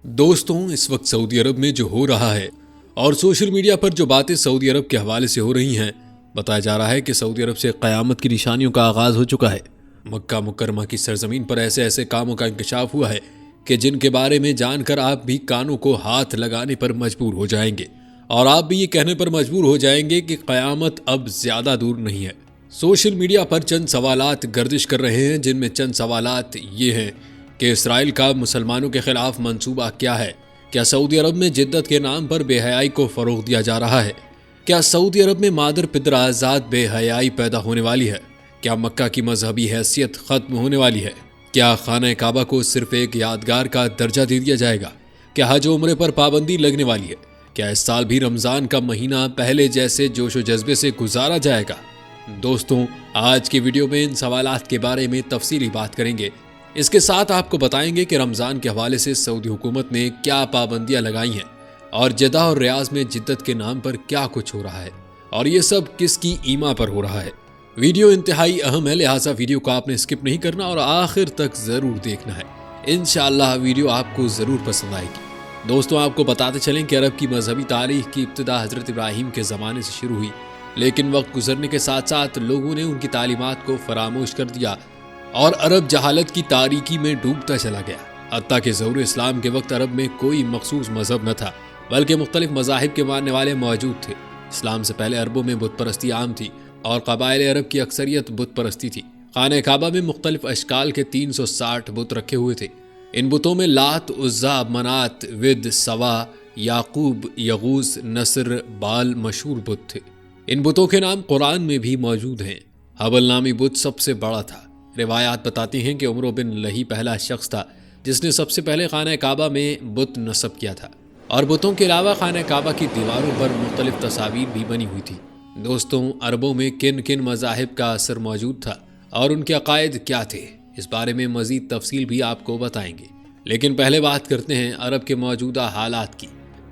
دوستوں، اس وقت سعودی عرب میں جو ہو رہا ہے اور سوشل میڈیا پر جو باتیں سعودی عرب کے حوالے سے ہو رہی ہیں، بتایا جا رہا ہے کہ سعودی عرب سے قیامت کی نشانیوں کا آغاز ہو چکا ہے۔ مکہ مکرمہ کی سرزمین پر ایسے ایسے کاموں کا انکشاف ہوا ہے کہ جن کے بارے میں جان کر آپ بھی کانوں کو ہاتھ لگانے پر مجبور ہو جائیں گے، اور آپ بھی یہ کہنے پر مجبور ہو جائیں گے کہ قیامت اب زیادہ دور نہیں ہے۔ سوشل میڈیا پر چند سوالات گردش کر رہے ہیں، جن میں چند سوالات یہ ہیں کہ اسرائیل کا مسلمانوں کے خلاف منصوبہ کیا ہے؟ کیا سعودی عرب میں جدت کے نام پر بے حیائی کو فروغ دیا جا رہا ہے؟ کیا سعودی عرب میں مادر پدر آزاد بے حیائی پیدا ہونے والی ہے؟ کیا مکہ کی مذہبی حیثیت ختم ہونے والی ہے؟ کیا خانہ کعبہ کو صرف ایک یادگار کا درجہ دے دیا جائے گا؟ کیا حج و عمرے پر پابندی لگنے والی ہے؟ کیا اس سال بھی رمضان کا مہینہ پہلے جیسے جوش و جذبے سے گزارا جائے گا؟ دوستوں، آج کی ویڈیو میں ان سوالات کے بارے میں تفصیلی بات کریں گے۔ اس کے ساتھ آپ کو بتائیں گے کہ رمضان کے حوالے سے سعودی حکومت نے کیا پابندیاں لگائی ہیں، اور جدہ اور ریاض میں جدت کے نام پر کیا کچھ ہو رہا ہے، اور یہ سب کس کی ایما پر ہو رہا ہے۔ ویڈیو انتہائی اہم ہے، لہٰذا ویڈیو کو آپ نے اسکپ نہیں کرنا اور آخر تک ضرور دیکھنا ہے۔ انشاءاللہ ویڈیو آپ کو ضرور پسند آئے گی۔ دوستوں، آپ کو بتاتے چلیں کہ عرب کی مذہبی تاریخ کی ابتدا حضرت ابراہیم کے زمانے سے شروع ہوئی، لیکن وقت گزرنے کے ساتھ ساتھ لوگوں نے ان کی تعلیمات کو فراموش کر دیا اور عرب جہالت کی تاریکی میں ڈوبتا چلا گیا۔ حتیٰ کہ ظہور اسلام کے وقت عرب میں کوئی مخصوص مذہب نہ تھا، بلکہ مختلف مذاہب کے ماننے والے موجود تھے۔ اسلام سے پہلے عربوں میں بت پرستی عام تھی اور قبائل عرب کی اکثریت بت پرستی تھی۔ خانہ کعبہ میں مختلف اشکال کے 360 بت رکھے ہوئے تھے۔ ان بتوں میں لات، عزا، منات، ود، سوا، یعقوب، یغوث، نصر، بال مشہور بت تھے۔ ان بتوں کے نام قرآن میں بھی موجود ہیں۔ حبل نامی بت سب سے بڑا تھا۔ روایات بتاتی ہیں کہ عمرو بن لہی پہلا شخص تھا جس نے سب سے پہلے خانہ کعبہ میں بت نصب کیا تھا، اور بتوں کے علاوہ خانہ کعبہ کی دیواروں پر مختلف تصاویر بھی بنی ہوئی تھی۔ دوستوں، عربوں میں کن کن مذاہب کا اثر موجود تھا اور ان کے عقائد کیا تھے، اس بارے میں مزید تفصیل بھی آپ کو بتائیں گے، لیکن پہلے بات کرتے ہیں عرب کے موجودہ حالات کی،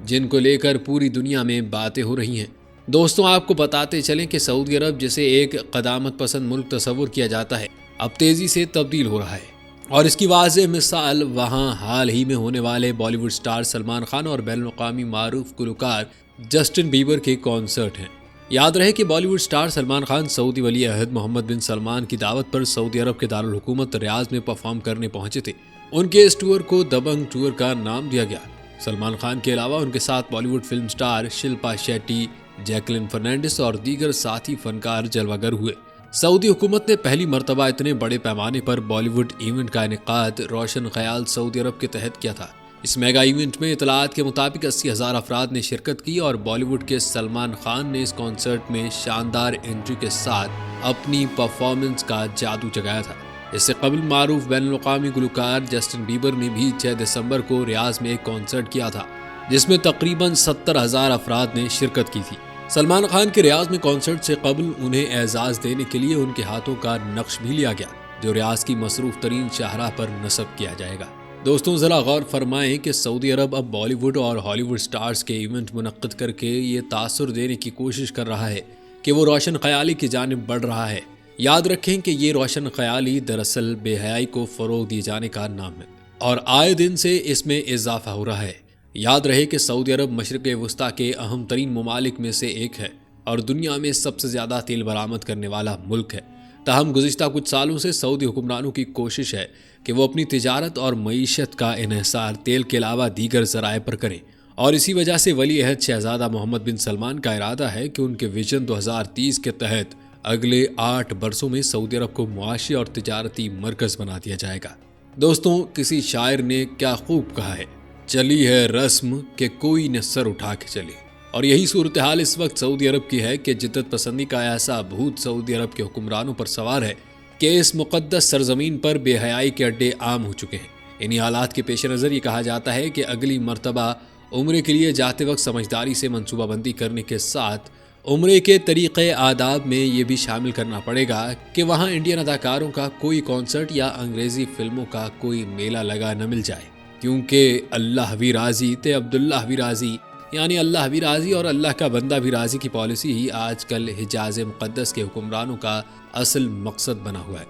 جن کو لے کر پوری دنیا میں باتیں ہو رہی ہیں۔ دوستوں، آپ کو بتاتے چلیں کہ سعودی عرب جسے ایک قدامت پسند ملک تصور کیا جاتا ہے، اب تیزی سے تبدیل ہو رہا ہے، اور اس کی واضح مثال وہاں حال ہی میں ہونے والے بالی ووڈ سٹار سلمان خان اور بین الاقوامی معروف گلوکار جسٹن بیبر کے کانسرٹ ہیں۔ یاد رہے کہ بالی ووڈ سٹار سلمان خان سعودی ولی عہد محمد بن سلمان کی دعوت پر سعودی عرب کے دارالحکومت ریاض میں پرفارم کرنے پہنچے تھے۔ ان کے اس ٹور کو دبنگ ٹور کا نام دیا گیا۔ سلمان خان کے علاوہ ان کے ساتھ Bollywood film star Shilpa Shetty, Jacqueline Fernandez اور دیگر ساتھی فنکار جلوہ گر ہوئے۔ سعودی حکومت نے پہلی مرتبہ اتنے بڑے پیمانے پر بالی ووڈ ایونٹ کا انعقاد روشن خیال سعودی عرب کے تحت کیا تھا۔ اس میگا ایونٹ میں اطلاعات کے مطابق 80,000 افراد نے شرکت کی، اور بالی ووڈ کے سلمان خان نے اس کانسرٹ میں شاندار انٹری کے ساتھ اپنی پرفارمنس کا جادو جگایا تھا۔ اس سے قبل معروف بین الاقوامی گلوکار جسٹن بیبر نے بھی 6 دسمبر کو ریاض میں ایک کانسرٹ کیا تھا، جس میں تقریباً 70,000 افراد نے شرکت کی تھی۔ سلمان خان کے ریاض میں کانسرٹ سے قبل انہیں اعزاز دینے کے لیے ان کے ہاتھوں کا نقش بھی لیا گیا، جو ریاض کی مصروف ترین شاہراہ پر نصب کیا جائے گا۔ دوستوں، ذرا غور فرمائیں کہ سعودی عرب اب بالی ووڈ اور ہالی ووڈ سٹارز کے ایونٹ منعقد کر کے یہ تاثر دینے کی کوشش کر رہا ہے کہ وہ روشن خیالی کی جانب بڑھ رہا ہے۔ یاد رکھیں کہ یہ روشن خیالی دراصل بے حیائی کو فروغ دیے جانے کا نام ہے، اور آئے دن سے اس میں اضافہ ہو رہا ہے۔ یاد رہے کہ سعودی عرب مشرق وسطیٰ کے اہم ترین ممالک میں سے ایک ہے اور دنیا میں سب سے زیادہ تیل برآمد کرنے والا ملک ہے۔ تاہم گزشتہ کچھ سالوں سے سعودی حکمرانوں کی کوشش ہے کہ وہ اپنی تجارت اور معیشت کا انحصار تیل کے علاوہ دیگر ذرائع پر کریں، اور اسی وجہ سے ولی عہد شہزادہ محمد بن سلمان کا ارادہ ہے کہ ان کے ویژن 2030 کے تحت اگلے 8 برسوں میں سعودی عرب کو معاشی اور تجارتی مرکز بنا دیا جائے گا۔ دوستوں، کسی شاعر نے کیا خوب کہا ہے، چلی ہے رسم کہ کوئی نہ سر اٹھا کے چلے، اور یہی صورتحال اس وقت سعودی عرب کی ہے کہ جدت پسندی کا ایسا بھوت سعودی عرب کے حکمرانوں پر سوار ہے کہ اس مقدس سرزمین پر بے حیائی کے اڈے عام ہو چکے ہیں۔ انہی حالات کے پیش نظر یہ کہا جاتا ہے کہ اگلی مرتبہ عمرے کے لیے جاتے وقت سمجھداری سے منصوبہ بندی کرنے کے ساتھ عمرے کے طریقے آداب میں یہ بھی شامل کرنا پڑے گا کہ وہاں انڈین اداکاروں کا کوئی کانسرٹ یا انگریزی فلموں کا کوئی میلہ لگا نہ مل جائے، کیونکہ اللہ بھی راضی تے عبداللہ بھی راضی، یعنی اللہ بھی راضی اور اللہ کا بندہ بھی راضی کی پالیسی ہی آج کل حجاز مقدس کے حکمرانوں کا اصل مقصد بنا ہوا ہے۔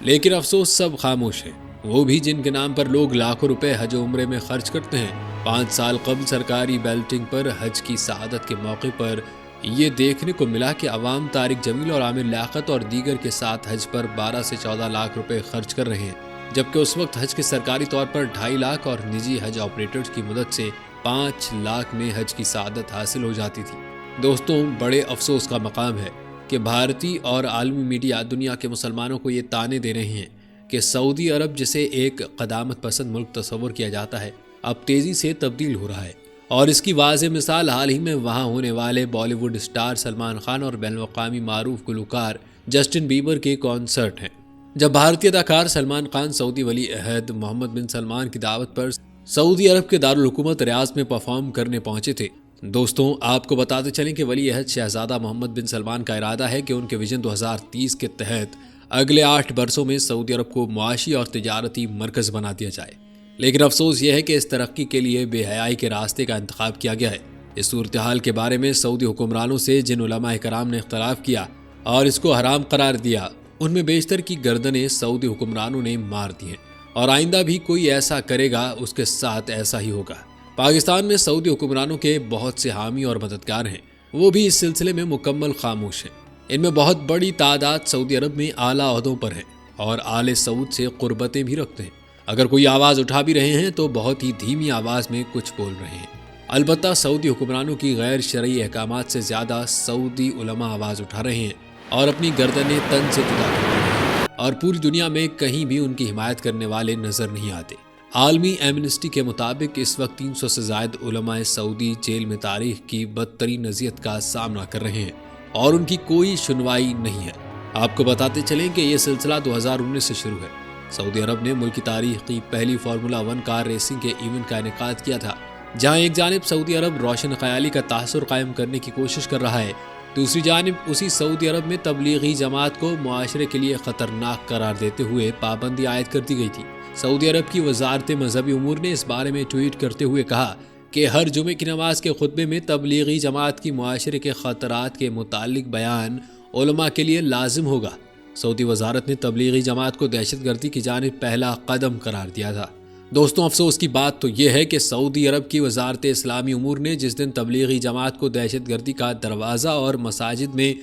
لیکن افسوس سب خاموش ہیں۔ وہ بھی جن کے نام پر لوگ لاکھوں روپے حج و عمرے میں خرچ کرتے ہیں۔ 5 سال قبل سرکاری بیلٹنگ پر حج کی سعادت کے موقع پر یہ دیکھنے کو ملا کہ عوام طارق جمیل اور عامر لیاقت اور دیگر کے ساتھ حج پر 12 سے 14 لاکھ روپے خرچ کر رہے ہیں، جبکہ اس وقت حج کے سرکاری طور پر 2.5 لاکھ اور نجی حج آپریٹرز کی مدد سے 5 لاکھ میں حج کی سعادت حاصل ہو جاتی تھی۔ دوستوں، بڑے افسوس کا مقام ہے کہ بھارتی اور عالمی میڈیا دنیا کے مسلمانوں کو یہ طعنے دے رہے ہیں کہ سعودی عرب، جسے ایک قدامت پسند ملک تصور کیا جاتا ہے، اب تیزی سے تبدیل ہو رہا ہے، اور اس کی واضح مثال حال ہی میں وہاں ہونے والے بالی ووڈ اسٹار سلمان خان اور بین الاقوامی معروف گلوکار جسٹن بیبر کے کانسرٹ ہیں۔ جب بھارتی اداکار سلمان خان سعودی ولی عہد محمد بن سلمان کی دعوت پر سعودی عرب کے دارالحکومت ریاض میں پرفارم کرنے پہنچے تھے۔ دوستوں، آپ کو بتاتے چلیں کہ ولی عہد شہزادہ محمد بن سلمان کا ارادہ ہے کہ ان کے ویژن 2030 کے تحت اگلے 8 برسوں میں سعودی عرب کو معاشی اور تجارتی مرکز بنا دیا جائے، لیکن افسوس یہ ہے کہ اس ترقی کے لیے بے حیائی کے راستے کا انتخاب کیا گیا ہے۔ اس صورتحال کے بارے میں سعودی حکمرانوں سے جن علماء کرام نے اختلاف کیا اور اس کو حرام قرار دیا، ان میں بیشتر کی گردنیں سعودی حکمرانوں نے مار دی ہیں، اور آئندہ بھی کوئی ایسا کرے گا اس کے ساتھ ایسا ہی ہوگا۔ پاکستان میں سعودی حکمرانوں کے بہت سے حامی اور مددگار ہیں، وہ بھی اس سلسلے میں مکمل خاموش ہیں۔ ان میں بہت بڑی تعداد سعودی عرب میں اعلیٰ عہدوں پر ہیں اور آل سعود سے قربتیں بھی رکھتے ہیں۔ اگر کوئی آواز اٹھا بھی رہے ہیں تو بہت ہی دھیمی آواز میں کچھ بول رہے ہیں۔ البتہ سعودی حکمرانوں کی غیر شرعی احکامات سے زیادہ سعودی علماء آواز اٹھا رہے ہیں اور اپنی گردنیں تن سے جدا کر رہے ہیں، اور پوری دنیا میں کہیں بھی ان کی حمایت کرنے والے نظر نہیں آتے۔ عالمی ایمنسٹی کے مطابق اس وقت 300 سے زائد علماء سعودی جیل میں تاریخ کی بدترین اذیت کا سامنا کر رہے ہیں اور ان کی کوئی سنوائی نہیں ہے۔ آپ کو بتاتے چلیں کہ یہ سلسلہ 2019 سے شروع ہے۔ سعودی عرب نے ملک کی تاریخ کی پہلی فارمولا 1 کار ریسنگ کے ایونٹ کا انعقاد کیا تھا، جہاں ایک جانب سعودی عرب روشن خیالی کا تاثر قائم کرنے کی کوشش کر رہا ہے، دوسری جانب اسی سعودی عرب میں تبلیغی جماعت کو معاشرے کے لیے خطرناک قرار دیتے ہوئے پابندی عائد کر دی گئی تھی۔ سعودی عرب کی وزارت مذہبی امور نے اس بارے میں ٹویٹ کرتے ہوئے کہا کہ ہر جمعے کی نماز کے خطبے میں تبلیغی جماعت کی معاشرے کے خطرات کے متعلق بیان علماء کے لیے لازم ہوگا۔ سعودی وزارت نے تبلیغی جماعت کو دہشت گردی کی جانب پہلا قدم قرار دیا تھا۔ دوستوں، افسوس کی بات تو یہ ہے کہ سعودی عرب کی وزارت اسلامی امور نے جس دن تبلیغی جماعت کو دہشت گردی کا دروازہ اور مساجد میں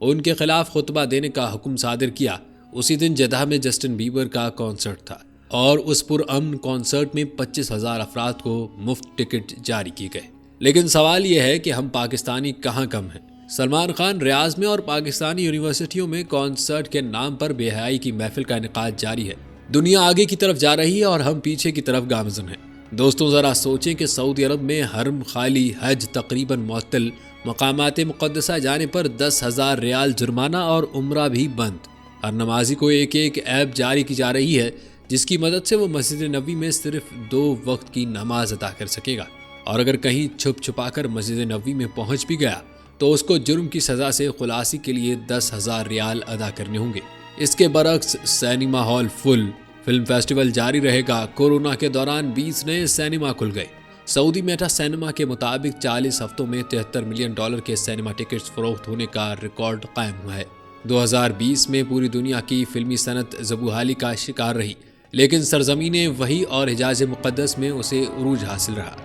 ان کے خلاف خطبہ دینے کا حکم صادر کیا، اسی دن جدہ میں جسٹن بیبر کا کانسرٹ تھا، اور اس پرامن کانسرٹ میں 25,000 افراد کو مفت ٹکٹ جاری کیے گئے۔ لیکن سوال یہ ہے کہ ہم پاکستانی کہاں کم ہیں؟ سلمان خان ریاض میں اور پاکستانی یونیورسٹیوں میں کانسرٹ کے نام پر بے حیائی کی محفل کا انعقاد جاری ہے۔ دنیا آگے کی طرف جا رہی ہے اور ہم پیچھے کی طرف گامزن ہیں۔ دوستوں، ذرا سوچیں کہ سعودی عرب میں حرم خالی، حج تقریباً معطل، مقامات مقدسہ جانے پر 10,000 ریال جرمانہ اور عمرہ بھی بند۔ ہر نمازی کو ایک ایپ جاری کی جا رہی ہے جس کی مدد سے وہ مسجد نبوی میں صرف 2 وقت کی نماز ادا کر سکے گا، اور اگر کہیں چھپ چھپا کر مسجد نبوی میں پہنچ بھی گیا تو اس کو جرم کی سزا سے خلاصی کے لیے 10,000 ریال ادا کرنے ہوں گے۔ اس کے برعکس سینما ہال فل، فلم فیسٹیول جاری رہے گا۔ کورونا کے دوران 20 نئے سینما کھل گئے۔ سعودی میٹا سینما کے مطابق 40 ہفتوں میں $73 ملین کے سینما ٹکٹس فروخت ہونے کا ریکارڈ قائم ہوا ہے۔ 2020 میں پوری دنیا کی فلمی صنعت زبوحالی کا شکار رہی، لیکن سرزمین وحی اور حجاز مقدس میں اسے عروج حاصل رہا۔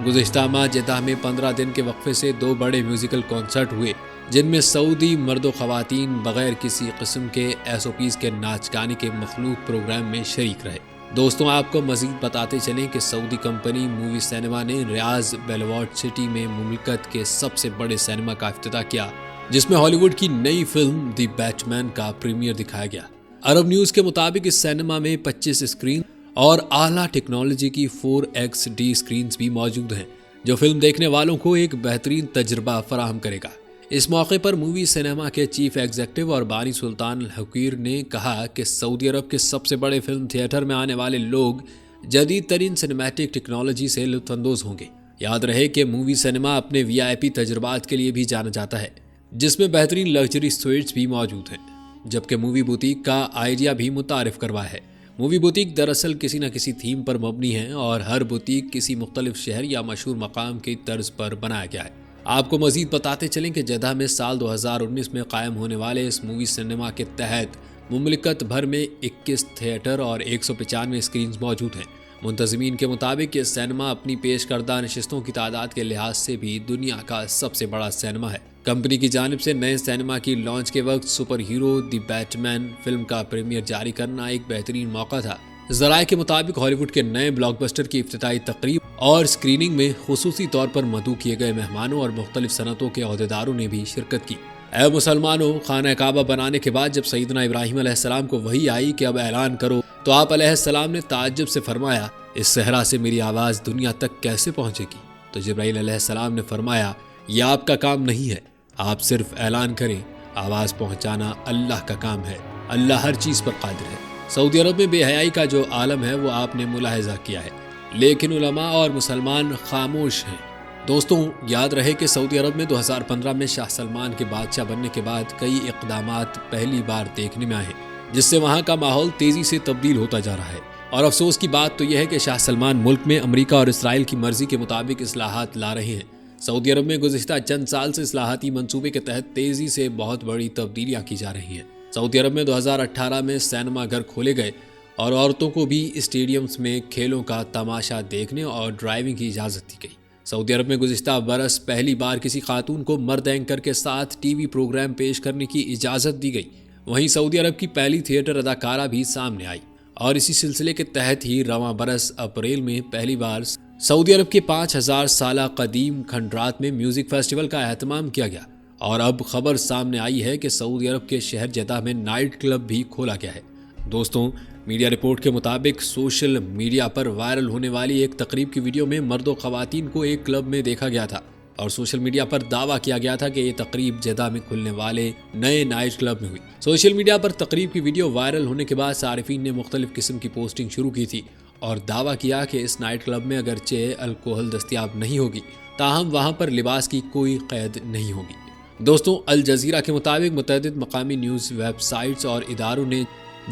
گزشتہ ماہ جدہ میں 15 دن کے وقفے سے 2 بڑے میوزیکل کانسرٹ ہوئے، جن میں سعودی مرد و خواتین بغیر کسی قسم کے SOPs کے ناچ گانے کے مخلوق پروگرام میں شریک رہے۔ دوستوں، آپ کو مزید بتاتے چلیں کہ سعودی کمپنی مووی سینما نے ریاض بیلواٹ سٹی میں مملکت کے سب سے بڑے سینما کا افتتاح کیا، جس میں ہالی ووڈ کی نئی فلم دی بیٹمین کا پریمیئر دکھایا گیا۔ عرب نیوز کے مطابق اس سینما میں 25 اسکرین اور اعلیٰ ٹیکنالوجی کی 4XD اسکرینز بھی موجود ہیں، جو فلم دیکھنے والوں کو ایک بہترین تجربہ فراہم کرے گا۔ اس موقع پر مووی سینما کے چیف ایگزیکٹو اور بانی سلطان الحقیر نے کہا کہ سعودی عرب کے سب سے بڑے فلم تھیٹر میں آنے والے لوگ جدید ترین سنیمیٹک ٹیکنالوجی سے لطف اندوز ہوں گے۔ یاد رہے کہ مووی سینما اپنے VIP تجربات کے لیے بھی جانا جاتا ہے، جس میں بہترین لگژری سویٹس بھی موجود ہیں، جبکہ مووی بوتیک کا آئیڈیا بھی متعارف کروا ہے۔ مووی بوتیک دراصل کسی نہ کسی تھیم پر مبنی ہے، اور ہر بوتیک کسی مختلف شہر یا مشہور مقام کی طرز پر بنایا گیا ہے۔ آپ کو مزید بتاتے چلیں کہ جدہ میں سال 2019 میں قائم ہونے والے اس مووی سینما کے تحت مملکت بھر میں 21 تھیٹر اور 195 اسکرینز موجود ہیں۔ منتظمین کے مطابق یہ سینما اپنی پیش کردہ نشستوں کی تعداد کے لحاظ سے بھی دنیا کا سب سے بڑا سینما ہے۔ کمپنی کی جانب سے نئے سینما کی لانچ کے وقت سپر ہیرو دی بیٹ مین فلم کا پریمیئر جاری کرنا ایک بہترین موقع تھا۔ ذرائع کے مطابق ہالی ووڈ کے نئے بلاک بسٹر کی افتتاحی تقریب اور اسکریننگ میں خصوصی طور پر مدعو کیے گئے مہمانوں اور مختلف صنعتوں کے عہدیداروں نے بھی شرکت کی۔ اے مسلمانوں، خانہ کعبہ بنانے کے بعد جب سیدنا ابراہیم علیہ السلام کو وحی آئی کہ اب اعلان کرو، تو آپ علیہ السلام نے تعجب سے فرمایا، اس صحرا سے میری آواز دنیا تک کیسے پہنچے گی؟ تو جبرائیل علیہ السلام نے فرمایا، یہ آپ کا کام نہیں ہے، آپ صرف اعلان کریں، آواز پہنچانا اللہ کا کام ہے، اللہ ہر چیز پر قادر ہے۔ سعودی عرب میں بے حیائی کا جو عالم ہے وہ آپ نے ملاحظہ کیا ہے، لیکن علماء اور مسلمان خاموش ہیں۔ دوستوں، یاد رہے کہ سعودی عرب میں 2015 میں شاہ سلمان کے بادشاہ بننے کے بعد کئی اقدامات پہلی بار دیکھنے میں آئے ہیں، جس سے وہاں کا ماحول تیزی سے تبدیل ہوتا جا رہا ہے۔ اور افسوس کی بات تو یہ ہے کہ شاہ سلمان ملک میں امریکہ اور اسرائیل کی مرضی کے مطابق اصلاحات لا رہے ہیں۔ سعودی عرب میں گزشتہ چند سال سے اصلاحاتی منصوبے کے تحت تیزی سے بہت بڑی تبدیلیاں کی جا رہی ہیں۔ سعودی عرب میں 2018 میں سینما گھر کھولے گئے اور عورتوں کو بھی اسٹیڈیمز میں کھیلوں کا تماشا دیکھنے اور ڈرائیونگ کی اجازت دی گئی۔ سعودی عرب میں گزشتہ برس پہلی بار کسی خاتون کو مرد اینکر کے ساتھ ٹی وی پروگرام پیش کرنے کی اجازت دی گئی۔ وہیں سعودی عرب کی پہلی تھیٹر اداکارہ بھی سامنے آئی، اور اسی سلسلے کے تحت ہی رواں برس اپریل میں پہلی بار سعودی عرب کے 5000 سالہ قدیم کھنڈرات میں میوزک فیسٹیول کا اہتمام کیا گیا۔ اور اب خبر سامنے آئی ہے کہ سعودی عرب کے شہر جدہ میں نائٹ کلب بھی کھولا گیا ہے۔ دوستوں، میڈیا رپورٹ کے مطابق سوشل میڈیا پر وائرل ہونے والی ایک تقریب کی ویڈیو میں مرد و خواتین کو ایک کلب میں دیکھا گیا تھا، اور سوشل میڈیا پر دعویٰ کیا گیا تھا کہ یہ تقریب جدہ میں کھلنے والے نئے نائٹ کلب میں ہوئی۔ سوشل میڈیا پر تقریب کی ویڈیو وائرل ہونے کے بعد صارفین نے مختلف قسم کی پوسٹنگ شروع کی تھی اور دعویٰ کیا کہ اس نائٹ کلب میں اگرچہ الکوہل دستیاب نہیں ہوگی، تاہم وہاں پر لباس کی کوئی قید نہیں ہوگی۔ دوستوں، الجزیرہ کے مطابق متعدد مقامی نیوز ویب سائٹس اور اداروں نے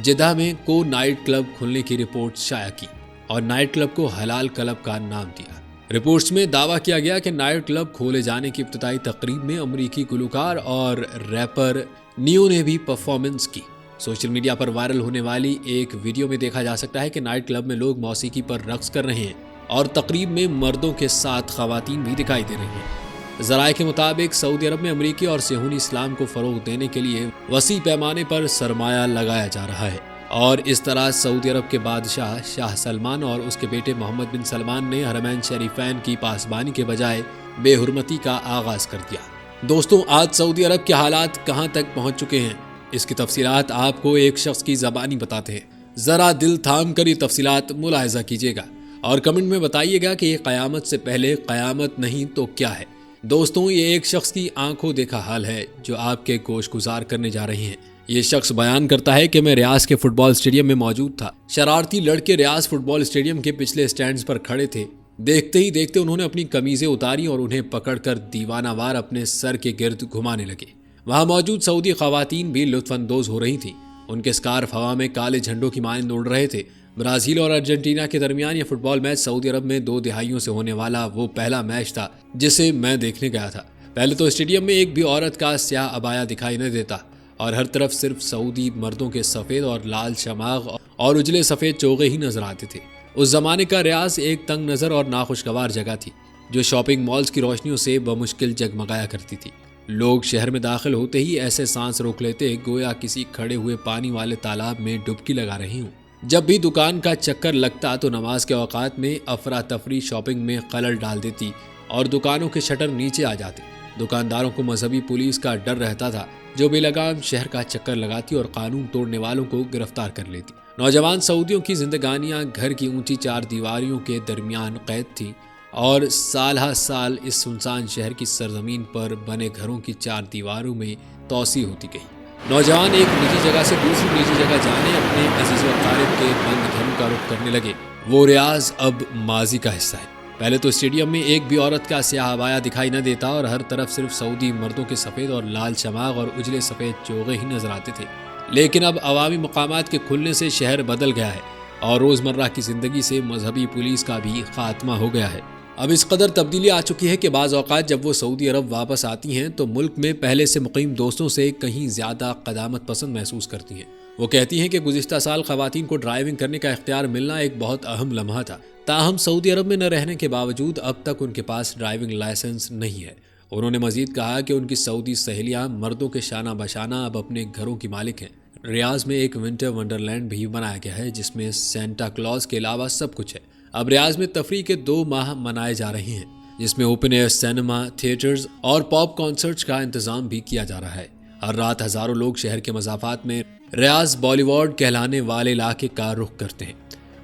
جدہ میں کو نائٹ کلب کھلنے کی رپورٹ شائع کی اور نائٹ کلب کو حلال کلب کا نام دیا۔ رپورٹس میں دعویٰ کیا گیا کہ نائٹ کلب کھولے جانے کی ابتدائی تقریب میں امریکی گلوکار اور ریپر نیو نے بھی پرفارمنس کی۔ سوشل میڈیا پر وائرل ہونے والی ایک ویڈیو میں دیکھا جا سکتا ہے کہ نائٹ کلب میں لوگ موسیقی پر رقص کر رہے ہیں اور تقریب میں مردوں کے ساتھ خواتین بھی دکھائی دے رہی ہیں۔ ذرائع کے مطابق سعودی عرب میں امریکی اور صہیونی اسلام کو فروغ دینے کے لیے وسیع پیمانے پر سرمایہ لگایا جا رہا ہے، اور اس طرح سعودی عرب کے بادشاہ شاہ سلمان اور اس کے بیٹے محمد بن سلمان نے حرمین شریفین کی پاسبانی کے بجائے بے حرمتی کا آغاز کر دیا۔ دوستوں، آج سعودی عرب کے حالات کہاں تک پہنچ چکے ہیں، اس کی تفصیلات آپ کو ایک شخص کی زبانی بتاتے ہیں۔ ذرا دل تھام کر یہ تفصیلات ملاحظہ کیجیے گا اور کمنٹ میں بتائیے گا کہ یہ قیامت سے پہلے قیامت نہیں تو کیا ہے۔ دوستوں، یہ ایک شخص کی آنکھوں دیکھا حال ہے جو آپ کے گوش گزار کرنے جا رہے ہیں۔ یہ شخص بیان کرتا ہے کہ میں ریاض کے فٹ بال اسٹیڈیم میں موجود تھا۔ شرارتی لڑکے ریاض فٹ بال اسٹیڈیم کے پچھلے سٹینڈز پر کھڑے تھے۔ دیکھتے ہی دیکھتے انہوں نے اپنی قمیضیں اتاری اور انہیں پکڑ کر دیوانہ وار اپنے سر کے گرد گھمانے لگے۔ وہاں موجود سعودی خواتین بھی لطف اندوز ہو رہی تھیں۔ ان کے سکارف ہوا میں کالے جھنڈوں کی مانند اڑ رہے تھے۔ برازیل اور ارجنٹینا کے درمیان یہ فٹ بال میچ سعودی عرب میں 2 دہائیوں سے ہونے والا وہ پہلا میچ تھا جسے میں دیکھنے گیا تھا۔ پہلے تو اسٹیڈیم میں ایک بھی عورت کا سیاہ عبایا دکھائی نہ دیتا اور ہر طرف صرف سعودی مردوں کے سفید اور لال شماغ اور اجلے سفید چوغے ہی نظر آتے تھے۔ اس زمانے کا ریاض ایک تنگ نظر اور ناخوشگوار جگہ تھی جو شاپنگ مالز کی روشنیوں سے بمشکل جگمگایا کرتی تھی۔ لوگ شہر میں داخل ہوتے ہی ایسے سانس روک لیتے گویا کسی کھڑے ہوئے پانی والے تالاب میں ڈبکی لگا رہی ہوں۔ جب بھی دکان کا چکر لگتا تو نماز کے اوقات میں افراتفری شاپنگ میں خلل ڈال دیتی اور دکانوں کے شٹر نیچے آ جاتے۔ دکانداروں کو مذہبی پولیس کا ڈر رہتا تھا جو بے لگام شہر کا چکر لگاتی اور قانون توڑنے والوں کو گرفتار کر لیتی۔ نوجوان سعودیوں کی زندگانیاں گھر کی اونچی 4 دیواریوں کے درمیان قید تھی اور سال ہر سال اس سنسان شہر کی سرزمین پر بنے گھروں کی 4 دیواروں میں توسیع ہوتی گئی۔ نوجوان ایک نجی جگہ سے دوسری نجی جگہ جانے اپنے عزیز و اقارب کے بند گھروں کا رخ کرنے لگے۔ وہ ریاض اب ماضی کا حصہ ہے۔ پہلے تو اسٹیڈیم میں ایک بھی عورت کا سیاہ عبایا دکھائی نہ دیتا اور ہر طرف صرف سعودی مردوں کے سفید اور لال شماغ اور اجلے سفید چوغے ہی نظر آتے تھے۔ لیکن اب عوامی مقامات کے کھلنے سے شہر بدل گیا ہے اور روزمرہ کی زندگی سے مذہبی پولیس کا بھی خاتمہ ہو گیا ہے۔ اب اس قدر تبدیلی آ چکی ہے کہ بعض اوقات جب وہ سعودی عرب واپس آتی ہیں تو ملک میں پہلے سے مقیم دوستوں سے کہیں زیادہ قدامت پسند محسوس کرتی ہیں۔ وہ کہتی ہیں کہ گزشتہ سال خواتین کو ڈرائیونگ کرنے کا اختیار ملنا ایک بہت اہم لمحہ تھا، تاہم سعودی عرب میں نہ رہنے کے باوجود اب تک ان کے پاس ڈرائیونگ لائسنس نہیں ہے۔ انہوں نے مزید کہا کہ ان کی سعودی سہیلیاں مردوں کے شانہ بشانہ اب اپنے گھروں کی مالک ہیں۔ ریاض میں ایک ونٹر ونڈرلینڈ بھی بنایا گیا ہے جس میں سینٹا کلاز کے علاوہ سب کچھ ہے۔ اب ریاض میں تفریح کے 2 ماہ منائے جا رہے ہیں جس میں اوپن ایئر سینما، تھیٹرز اور پاپ کانسرٹس کا انتظام بھی کیا جا رہا ہے۔ ہر رات ہزاروں لوگ شہر کے مضافات میں ریاض بالی ووڈ کہلانے والے علاقے کا رخ کرتے ہیں۔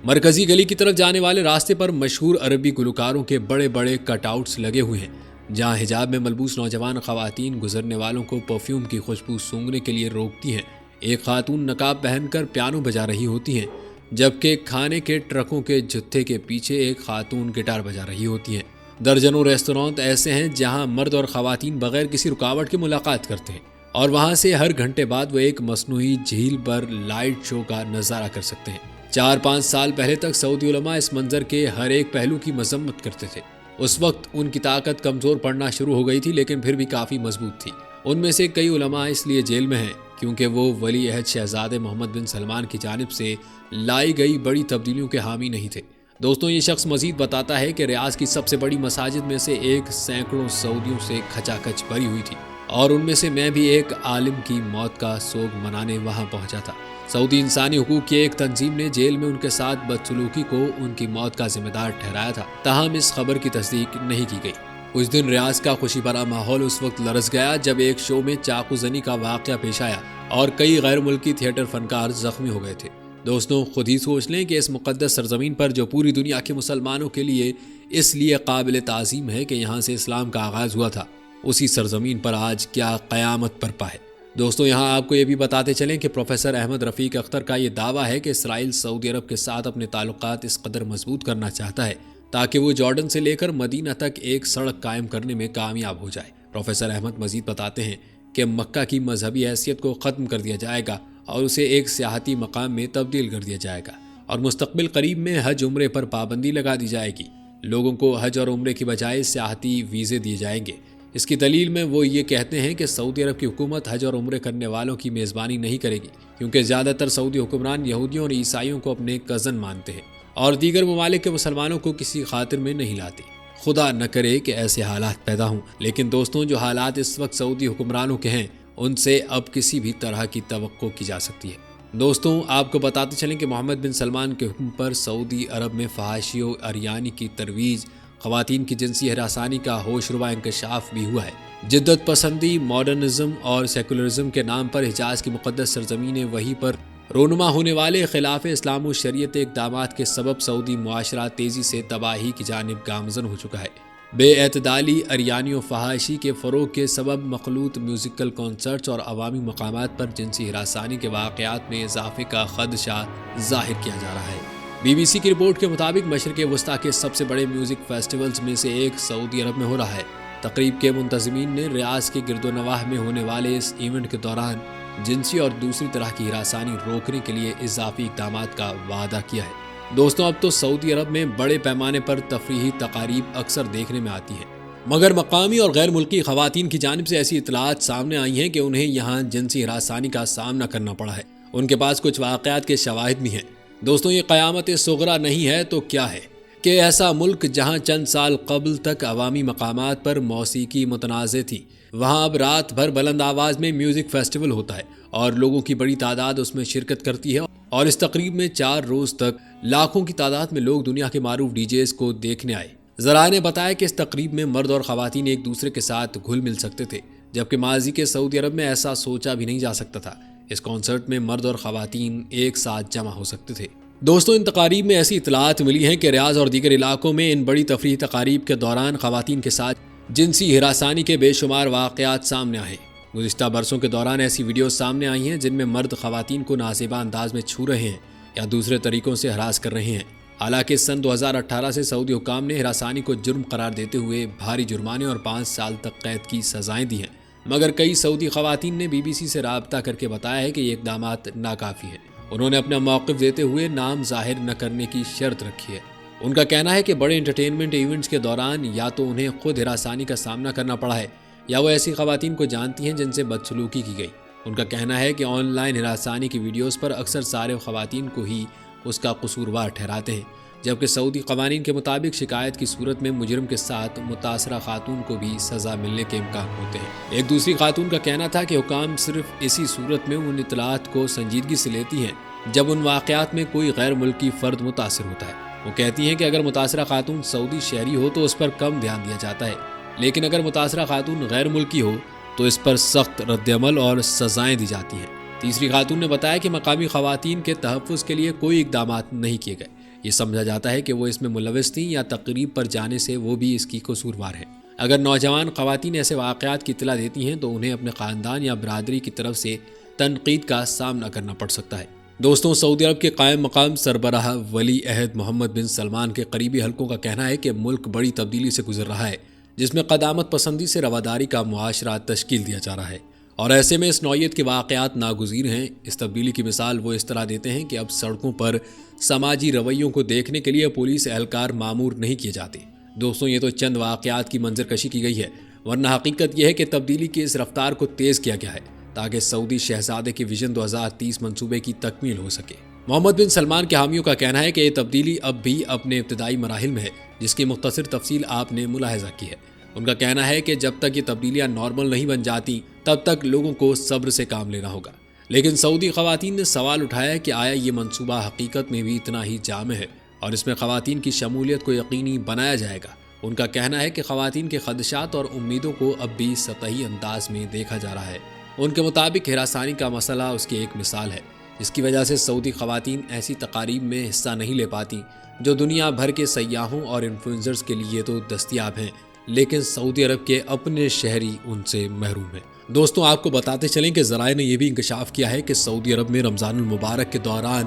مرکزی گلی کی طرف جانے والے راستے پر مشہور عربی گلوکاروں کے بڑے بڑے کٹ آؤٹس لگے ہوئے ہیں، جہاں حجاب میں ملبوس نوجوان خواتین گزرنے والوں کو پرفیوم کی خوشبو سونگھنے کے لیے روکتی ہیں۔ ایک خاتون نقاب پہن کر پیانو بجا رہی ہوتی ہیں، جبکہ کھانے کے ٹرکوں کے جتھے کے پیچھے ایک خاتون گٹار بجا رہی ہوتی ہیں۔ درجنوں ریستوران ایسے ہیں جہاں مرد اور خواتین بغیر کسی رکاوٹ کے ملاقات کرتے ہیں، اور وہاں سے ہر گھنٹے بعد وہ ایک مصنوعی جھیل پر لائٹ شو کا نظارہ کر سکتے ہیں۔ 4-5 سال پہلے تک سعودی علماء اس منظر کے ہر ایک پہلو کی مذمت کرتے تھے۔ اس وقت ان کی طاقت کمزور پڑنا شروع ہو گئی تھی، لیکن پھر بھی کافی مضبوط تھی۔ ان میں سے کئی علماء اس لیے جیل میں ہیں کیونکہ وہ ولی عہد شہزادے محمد بن سلمان کی جانب سے لائی گئی بڑی تبدیلیوں کے حامی نہیں تھے۔ دوستوں، یہ شخص مزید بتاتا ہے کہ ریاض کی سب سے بڑی مساجد میں سے ایک سینکڑوں سعودیوں سے کھچا کھچ بھری ہوئی تھی، اور ان میں سے میں بھی ایک عالم کی موت کا سوگ منانے وہاں پہنچا تھا۔ سعودی انسانی حقوق کی ایک تنظیم نے جیل میں ان کے ساتھ بدسلوکی کو ان کی موت کا ذمہ دار ٹھہرایا تھا، تاہم اس خبر کی تصدیق نہیں کی گئی۔ اس دن ریاض کا خوشی بھرا ماحول اس وقت لرز گیا جب ایک شو میں چاقو زنی کا واقعہ پیش آیا اور کئی غیر ملکی تھیٹر فنکار زخمی ہو گئے تھے۔ دوستوں، خود ہی سوچ لیں کہ اس مقدس سرزمین پر جو پوری دنیا کے مسلمانوں کے لیے اس لیے قابل تعظیم ہے کہ یہاں سے اسلام کا آغاز ہوا تھا، اسی سرزمین پر آج کیا قیامت برپا ہے۔ دوستوں، یہاں آپ کو یہ بھی بتاتے چلیں کہ پروفیسر احمد رفیق اختر کا یہ دعویٰ ہے کہ اسرائیل سعودی عرب کے ساتھ اپنے تعلقات اس قدر مضبوط کرنا چاہتا ہے تاکہ وہ جارڈن سے لے کر مدینہ تک ایک سڑک قائم کرنے میں کامیاب ہو جائے۔ پروفیسر احمد مزید بتاتے ہیں کہ مکہ کی مذہبی حیثیت کو ختم کر دیا جائے گا اور اسے ایک سیاحتی مقام میں تبدیل کر دیا جائے گا، اور مستقبل قریب میں حج عمرے پر پابندی لگا دی جائے گی۔ لوگوں کو حج اور عمرے کی بجائے سیاحتی ویزے دیے جائیں گے۔ اس کی دلیل میں وہ یہ کہتے ہیں کہ سعودی عرب کی حکومت حج اور عمرے کرنے والوں کی میزبانی نہیں کرے گی، کیونکہ زیادہ تر سعودی حکمران یہودیوں اور عیسائیوں کو اپنے کزن مانتے ہیں اور دیگر ممالک کے مسلمانوں کو کسی خاطر میں نہیں لاتے۔ خدا نہ کرے کہ ایسے حالات پیدا ہوں، لیکن دوستوں، جو حالات اس وقت سعودی حکمرانوں کے ہیں ان سے اب کسی بھی طرح کی توقع کی جا سکتی ہے۔ دوستوں، آپ کو بتاتے چلیں کہ محمد بن سلمان کے حکم پر سعودی عرب میں فحاشی و عریانی کی ترویج، خواتین کی جنسی ہراسانی کا ہوش ربا انکشاف بھی ہوا ہے۔ جدت پسندی، ماڈرنزم اور سیکولرزم کے نام پر حجاز کی مقدس سرزمین وحی پر رونما ہونے والے خلاف اسلام و شریعت اقدامات کے سبب سعودی معاشرہ تیزی سے تباہی کی جانب گامزن ہو چکا ہے۔ بے اعتدالی، عریانی و فحاشی کے فروغ کے سبب مخلوط میوزیکل کنسرٹس اور عوامی مقامات پر جنسی ہراسانی کے واقعات میں اضافے کا خدشہ ظاہر کیا جا رہا ہے۔ BBC کی رپورٹ کے مطابق مشرق وسطیٰ کے سب سے بڑے میوزک فیسٹیولز میں سے ایک سعودی عرب میں ہو رہا ہے۔ تقریب کے منتظمین نے ریاض کے گرد و نواح میں ہونے والے اس ایونٹ کے دوران جنسی اور دوسری طرح کی ہراسانی روکنے کے لیے اضافی اقدامات کا وعدہ کیا ہے۔ دوستوں، اب تو سعودی عرب میں بڑے پیمانے پر تفریحی تقاریب اکثر دیکھنے میں آتی ہیں، مگر مقامی اور غیر ملکی خواتین کی جانب سے ایسی اطلاعات سامنے آئی ہیں کہ انہیں یہاں جنسی ہراسانی کا سامنا کرنا پڑا ہے۔ ان کے پاس کچھ واقعات کے شواہد بھی ہیں۔ دوستوں، یہ قیامت صغریٰ نہیں ہے تو کیا ہے کہ ایسا ملک جہاں چند سال قبل تک عوامی مقامات پر موسیقی متنازع تھی، وہاں اب رات بھر بلند آواز میں میوزک فیسٹیول ہوتا ہے اور لوگوں کی بڑی تعداد اس میں شرکت کرتی ہے، اور اس تقریب میں 4 روز تک لاکھوں کی تعداد میں لوگ دنیا کے معروف ڈی جیز کو دیکھنے آئے۔ ذرائع نے بتایا کہ اس تقریب میں مرد اور خواتین ایک دوسرے کے ساتھ گھل مل سکتے تھے، جبکہ ماضی کے سعودی عرب میں ایسا سوچا بھی نہیں جا سکتا تھا۔ اس کانسرٹ میں مرد اور خواتین ایک ساتھ جمع ہو سکتے تھے۔ دوستوں، ان تقاریب میں ایسی اطلاعات ملی ہیں کہ ریاض اور دیگر علاقوں میں ان بڑی تفریحی تقاریب کے دوران خواتین کے ساتھ جنسی ہراسانی کے بے شمار واقعات سامنے آئے۔ گزشتہ برسوں کے دوران ایسی ویڈیوز سامنے آئی ہیں جن میں مرد خواتین کو نازیبا انداز میں چھو رہے ہیں یا دوسرے طریقوں سے ہراس کر رہے ہیں۔ حالانکہ سن 2018 سے سعودی حکام نے ہراسانی کو جرم قرار دیتے ہوئے بھاری جرمانے اور 5 سال تک قید کی سزائیں دی ہیں، مگر کئی سعودی خواتین نے BBC سے رابطہ کر کے بتایا ہے کہ یہ اقدامات ناکافی ہیں۔ انہوں نے اپنا موقف دیتے ہوئے نام ظاہر نہ کرنے کی شرط رکھی ہے۔ ان کا کہنا ہے کہ بڑے انٹرٹینمنٹ ایونٹس کے دوران یا تو انہیں خود ہراسانی کا سامنا کرنا پڑا ہے یا وہ ایسی خواتین کو جانتی ہیں جن سے بدسلوکی کی گئی۔ ان کا کہنا ہے کہ آن لائن ہراسانی کی ویڈیوز پر اکثر سارے خواتین کو ہی اس کا قصوروار ٹھہراتے ہیں، جبکہ سعودی قوانین کے مطابق شکایت کی صورت میں مجرم کے ساتھ متاثرہ خاتون کو بھی سزا ملنے کے امکان ہوتے ہیں۔ ایک دوسری خاتون کا کہنا تھا کہ حکام صرف اسی صورت میں ان اطلاعات کو سنجیدگی سے لیتی ہیں جب ان واقعات میں کوئی غیر ملکی فرد متاثر ہوتا ہے۔ وہ کہتی ہیں کہ اگر متاثرہ خاتون سعودی شہری ہو تو اس پر کم دھیان دیا جاتا ہے، لیکن اگر متاثرہ خاتون غیر ملکی ہو تو اس پر سخت رد عمل اور سزائیں دی جاتی ہیں۔ تیسری خاتون نے بتایا کہ مقامی خواتین کے تحفظ کے لیے کوئی اقدامات نہیں کیے گئے۔ یہ سمجھا جاتا ہے کہ وہ اس میں ملوث تھیں یا تقریب پر جانے سے وہ بھی اس کی قصوروار ہیں۔ اگر نوجوان خواتین ایسے واقعات کی اطلاع دیتی ہیں تو انہیں اپنے خاندان یا برادری کی طرف سے تنقید کا سامنا کرنا پڑ سکتا ہے۔ دوستوں، سعودی عرب کے قائم مقام سربراہ ولی عہد محمد بن سلمان کے قریبی حلقوں کا کہنا ہے کہ ملک بڑی تبدیلی سے گزر رہا ہے، جس میں قدامت پسندی سے رواداری کا معاشرہ تشکیل دیا جا رہا ہے، اور ایسے میں اس نوعیت کے واقعات ناگزیر ہیں۔ اس تبدیلی کی مثال وہ اس طرح دیتے ہیں کہ اب سڑکوں پر سماجی رویوں کو دیکھنے کے لیے پولیس اہلکار مامور نہیں کیے جاتے۔ دوستوں، یہ تو چند واقعات کی منظر کشی کی گئی ہے، ورنہ حقیقت یہ ہے کہ تبدیلی کی اس رفتار کو تیز کیا گیا ہے تاکہ سعودی شہزادے کے ویژن 2030 منصوبے کی تکمیل ہو سکے۔ محمد بن سلمان کے حامیوں کا کہنا ہے کہ یہ تبدیلی اب بھی اپنے ابتدائی مراحل میں ہے، جس کی مختصر تفصیل آپ نے ملاحظہ کی ہے۔ ان کا کہنا ہے کہ جب تک یہ تبدیلیاں نارمل نہیں بن جاتی تب تک لوگوں کو صبر سے کام لینا ہوگا۔ لیکن سعودی خواتین نے سوال اٹھایا کہ آیا یہ منصوبہ حقیقت میں بھی اتنا ہی جامع ہے اور اس میں خواتین کی شمولیت کو یقینی بنایا جائے گا؟ ان کا کہنا ہے کہ خواتین کے خدشات اور امیدوں کو اب بھی سطحی انداز میں دیکھا جا رہا ہے۔ ان کے مطابق ہراسانی کا مسئلہ اس کی ایک مثال ہے، جس کی وجہ سے سعودی خواتین ایسی تقاریب میں حصہ نہیں لے پاتی جو دنیا بھر کے سیاحوں اور انفلوئنسرز کے لیے تو دستیاب ہیں، لیکن سعودی عرب کے اپنے شہری ان سے محروم ہیں۔ دوستوں، آپ کو بتاتے چلیں کہ ذرائع نے یہ بھی انکشاف کیا ہے کہ سعودی عرب میں رمضان المبارک کے دوران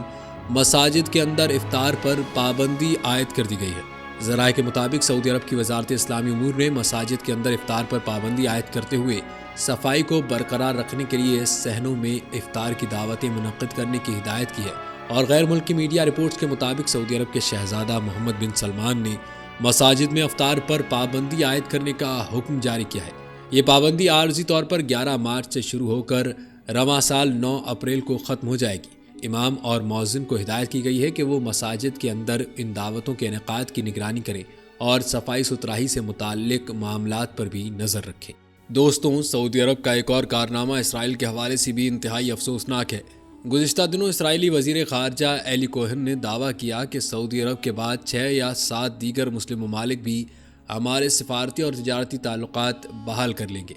مساجد کے اندر افطار پر پابندی عائد کر دی گئی ہے۔ ذرائع کے مطابق سعودی عرب کی وزارت اسلامی امور نے مساجد کے اندر افطار پر پابندی عائد کرتے ہوئے صفائی کو برقرار رکھنے کے لیے صحنوں میں افطار کی دعوتیں منعقد کرنے کی ہدایت کی ہے، اور غیر ملکی میڈیا رپورٹس کے مطابق سعودی عرب کے شہزادہ محمد بن سلمان نے مساجد میں افطار پر پابندی عائد کرنے کا حکم جاری کیا ہے۔ یہ پابندی عارضی طور پر 11 مارچ سے شروع ہو کر رواں سال 9 اپریل کو ختم ہو جائے گی۔ امام اور مؤذن کو ہدایت کی گئی ہے کہ وہ مساجد کے اندر ان دعوتوں کے انعقاد کی نگرانی کریں اور صفائی ستھرائی سے متعلق معاملات پر بھی نظر رکھیں۔ دوستوں، سعودی عرب کا ایک اور کارنامہ اسرائیل کے حوالے سے بھی انتہائی افسوسناک ہے۔ گزشتہ دنوں اسرائیلی وزیر خارجہ ایلی کوہن نے دعویٰ کیا کہ سعودی عرب کے بعد 6 یا 7 دیگر مسلم ممالک بھی ہمارے سفارتی اور تجارتی تعلقات بحال کر لیں گے۔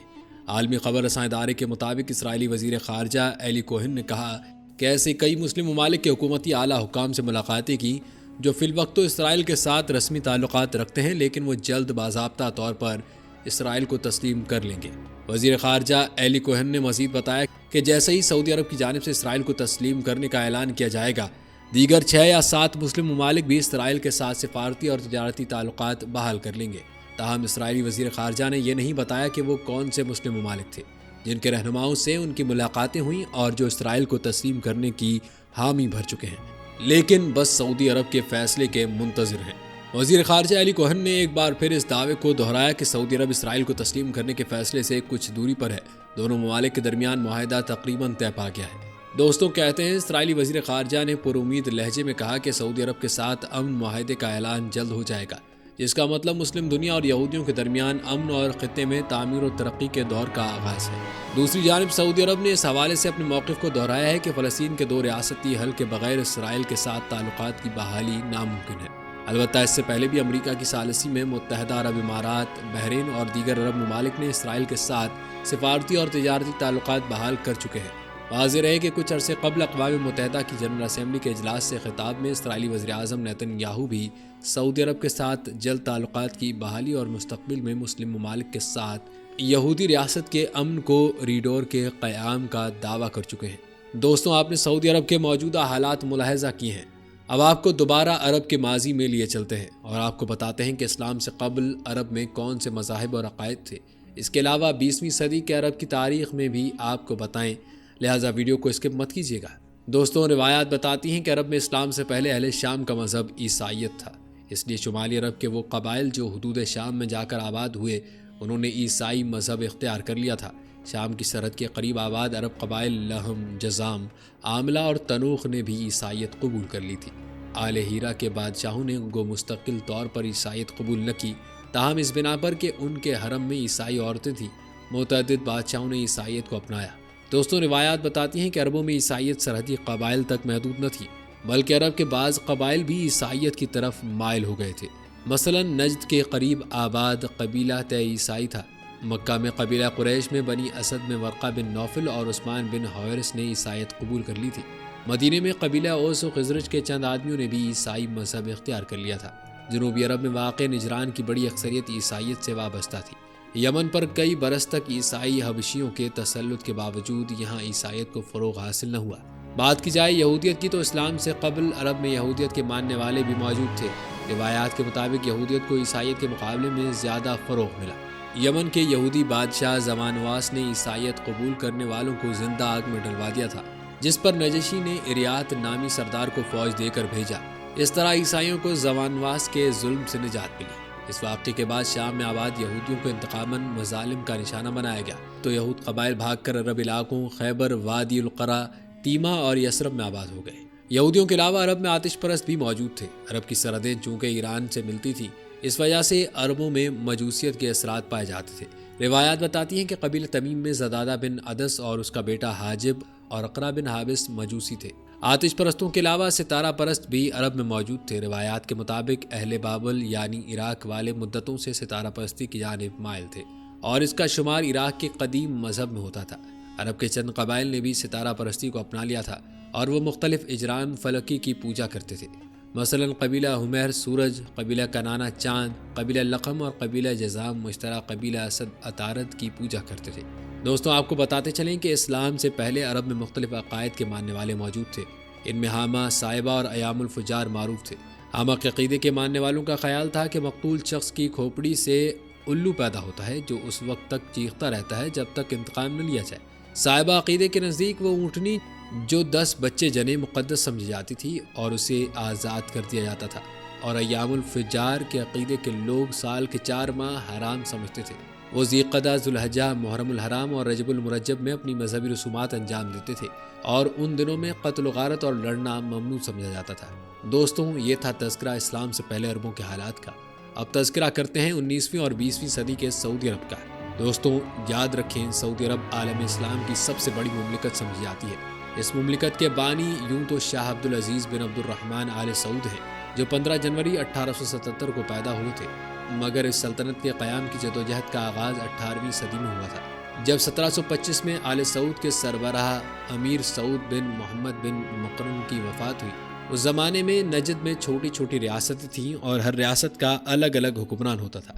عالمی خبر رساں ادارے کے مطابق اسرائیلی وزیر خارجہ ایلی کوہن نے کہا کہ ایسے کئی مسلم ممالک کے حکومتی اعلیٰ حکام سے ملاقاتیں کی جو فی الوقت تو اسرائیل کے ساتھ رسمی تعلقات رکھتے ہیں، لیکن وہ جلد باضابطہ طور پر اسرائیل کو تسلیم کر لیں گے۔ وزیر خارجہ ایلی کوہن نے مزید بتایا کہ جیسے ہی سعودی عرب کی جانب سے اسرائیل کو تسلیم کرنے کا اعلان کیا جائے گا، دیگر 6 یا 7 مسلم ممالک بھی اسرائیل کے ساتھ سفارتی اور تجارتی تعلقات بحال کر لیں گے۔ تاہم اسرائیلی وزیر خارجہ نے یہ نہیں بتایا کہ وہ کون سے مسلم ممالک تھے جن کے رہنماؤں سے ان کی ملاقاتیں ہوئیں اور جو اسرائیل کو تسلیم کرنے کی حامی بھر چکے ہیں، لیکن بس سعودی عرب کے فیصلے کے منتظر ہیں۔ وزیر خارجہ ایلی کوہن نے ایک بار پھر اس دعوے کو دہرایا کہ سعودی عرب اسرائیل کو تسلیم کرنے کے فیصلے سے کچھ دوری پر ہے۔ دونوں ممالک کے درمیان معاہدہ تقریباً طے پا گیا ہے۔ دوستوں، کہتے ہیں اسرائیلی وزیر خارجہ نے پر امید لہجے میں کہا کہ سعودی عرب کے ساتھ امن معاہدے کا اعلان جلد ہو جائے گا، جس کا مطلب مسلم دنیا اور یہودیوں کے درمیان امن اور خطے میں تعمیر و ترقی کے دور کا آغاز ہے۔ دوسری جانب سعودی عرب نے اس حوالے سے اپنے موقف کو دہرایا ہے کہ فلسطین کے 2 ریاستی حل کے بغیر اسرائیل کے ساتھ تعلقات کی بحالی ناممکن ہے۔ البتہ اس سے پہلے بھی امریکہ کی ثالثی میں متحدہ عرب امارات، بحرین اور دیگر عرب ممالک نے اسرائیل کے ساتھ سفارتی اور تجارتی تعلقات بحال کر چکے ہیں۔ واضح رہے کہ کچھ عرصے قبل اقوام متحدہ کی جنرل اسمبلی کے اجلاس سے خطاب میں اسرائیلی وزیر اعظم نیتن یاہو بھی سعودی عرب کے ساتھ جلد تعلقات کی بحالی اور مستقبل میں مسلم ممالک کے ساتھ یہودی ریاست کے امن کو ریڈور کے قیام کا دعویٰ کر چکے ہیں۔ دوستوں، آپ نے سعودی عرب کے موجودہ حالات ملاحظہ کیے ہیں۔ اب آپ کو دوبارہ عرب کے ماضی میں لیے چلتے ہیں اور آپ کو بتاتے ہیں کہ اسلام سے قبل عرب میں کون سے مذاہب اور عقائد تھے۔ اس کے علاوہ 20ویں صدی کے عرب کی تاریخ میں بھی آپ کو بتائیں، لہٰذا ویڈیو کو اسکپ مت کیجیے گا۔ دوستوں، روایات بتاتی ہیں کہ عرب میں اسلام سے پہلے اہل شام کا مذہب عیسائیت تھا، اس لیے شمالی عرب کے وہ قبائل جو حدود شام میں جا کر آباد ہوئے انہوں نے عیسائی مذہب اختیار کر لیا تھا۔ شام کی سرحد کے قریب آباد عرب قبائل لہم، جزام، عاملہ اور تنوخ نے بھی عیسائیت قبول کر لی تھی۔ آل ہیرا کے بادشاہوں نے گو مستقل طور پر عیسائیت قبول نہ کی، تاہم اس بنا پر کہ ان کے حرم میں عیسائی عورتیں تھیں، متعدد بادشاہوں نے عیسائیت کو اپنایا۔ دوستوں، روایات بتاتی ہیں کہ عربوں میں عیسائیت سرحدی قبائل تک محدود نہ تھی، بلکہ عرب کے بعض قبائل بھی عیسائیت کی طرف مائل ہو گئے تھے۔ مثلا نجد کے قریب آباد قبیلہ طے عیسائی تھا۔ مکہ میں قبیلہ قریش میں بنی اسد میں ورقہ بن نوفل اور عثمان بن حویرث نے عیسائیت قبول کر لی تھی۔ مدینے میں قبیلہ اوس و خزرج کے چند آدمیوں نے بھی عیسائی مذہب اختیار کر لیا تھا۔ جنوبی عرب میں واقع نجران کی بڑی اکثریت عیسائیت سے وابستہ تھی۔ یمن پر کئی برس تک عیسائی حبشیوں کے تسلط کے باوجود یہاں عیسائیت کو فروغ حاصل نہ ہوا۔ بات کی جائے یہودیت کی تو اسلام سے قبل عرب میں یہودیت کے ماننے والے بھی موجود تھے۔ روایات کے مطابق یہودیت کو عیسائیت کے مقابلے میں زیادہ فروغ ملا۔ یمن کے یہودی بادشاہ زمانواس نے عیسائیت قبول کرنے والوں کو زندہ آگ میں ڈلوا دیا تھا، جس پر نجشی نے اریات نامی سردار کو فوج دے کر بھیجا۔ اس طرح عیسائیوں کو زمانواس کے ظلم سے نجات ملی۔ اس واقعے کے بعد شام میں آباد یہودیوں کو انتقاماً مظالم کا نشانہ بنایا گیا، تو یہود قبائل بھاگ کر عرب علاقوں خیبر، وادی القرا، تیمہ اور یثرب میں آباد ہو گئے۔ یہودیوں کے علاوہ عرب میں آتش پرست بھی موجود تھے۔ عرب کی سرحدیں چونکہ ایران سے ملتی تھیں، اس وجہ سے عربوں میں مجوسیت کے اثرات پائے جاتے تھے۔ روایات بتاتی ہیں کہ قبیلہ تمیم میں زدادہ بن عدس اور اس کا بیٹا حاجب اور اقرا بن حابس مجوسی تھے۔ آتش پرستوں کے علاوہ ستارہ پرست بھی عرب میں موجود تھے۔ روایات کے مطابق اہل بابل یعنی عراق والے مدتوں سے ستارہ پرستی کی جانب مائل تھے اور اس کا شمار عراق کے قدیم مذہب میں ہوتا تھا۔ عرب کے چند قبائل نے بھی ستارہ پرستی کو اپنا لیا تھا اور وہ مختلف اجرام فلکی کی پوجا کرتے تھے۔ مثلا قبیلہ حمیر سورج، قبیلہ کنانہ چاند، قبیلہ لقم اور قبیلہ جزام مشترکہ قبیلہ اسد عطارد کی پوجا کرتے تھے۔ دوستوں، آپ کو بتاتے چلیں کہ اسلام سے پہلے عرب میں مختلف عقائد کے ماننے والے موجود تھے۔ ان میں حامہ، صائبہ اور ایام الفجار معروف تھے۔ حامہ کے عقیدے کے ماننے والوں کا خیال تھا کہ مقتول شخص کی کھوپڑی سے الو پیدا ہوتا ہے جو اس وقت تک چیختا رہتا ہے جب تک انتقام نہ لیا جائے۔ صائبہ عقیدے کے نزدیک وہ اونٹنی جو 10 بچے جنے مقدس سمجھی جاتی تھی اور اسے آزاد کر دیا جاتا تھا، اور ایام الفجار کے عقیدے کے لوگ سال کے 4 ماہ حرام سمجھتے تھے۔ وہ ذیقعدہ، ذوالحجہ، محرم الحرام اور رجب المرجب میں اپنی مذہبی رسومات انجام دیتے تھے، اور ان دنوں میں قتل و غارت اور لڑنا ممنوع سمجھا جاتا تھا۔ دوستوں، یہ تھا تذکرہ اسلام سے پہلے عربوں کے حالات کا۔ اب تذکرہ کرتے ہیں 19ویں اور 20ویں صدی کے سعودی عرب کا۔ دوستوں، یاد رکھیں سعودی عرب عالم اسلام کی سب سے بڑی مملکت سمجھی جاتی ہے۔ اس مملکت کے بانی یوں تو شاہ عبدالعزیز بن عبد الرحمن آل سعود ہیں، جو 15 جنوری 1877 کو پیدا ہوئے تھے، مگر اس سلطنت کے قیام کی جدوجہد کا آغاز 18ویں صدی میں ہوا تھا، جب 1725 میں آل سعود کے سربراہ امیر سعود بن محمد بن مقرن کی وفات ہوئی۔ اس زمانے میں نجد میں چھوٹی چھوٹی ریاستیں تھیں اور ہر ریاست کا الگ الگ حکمران ہوتا تھا۔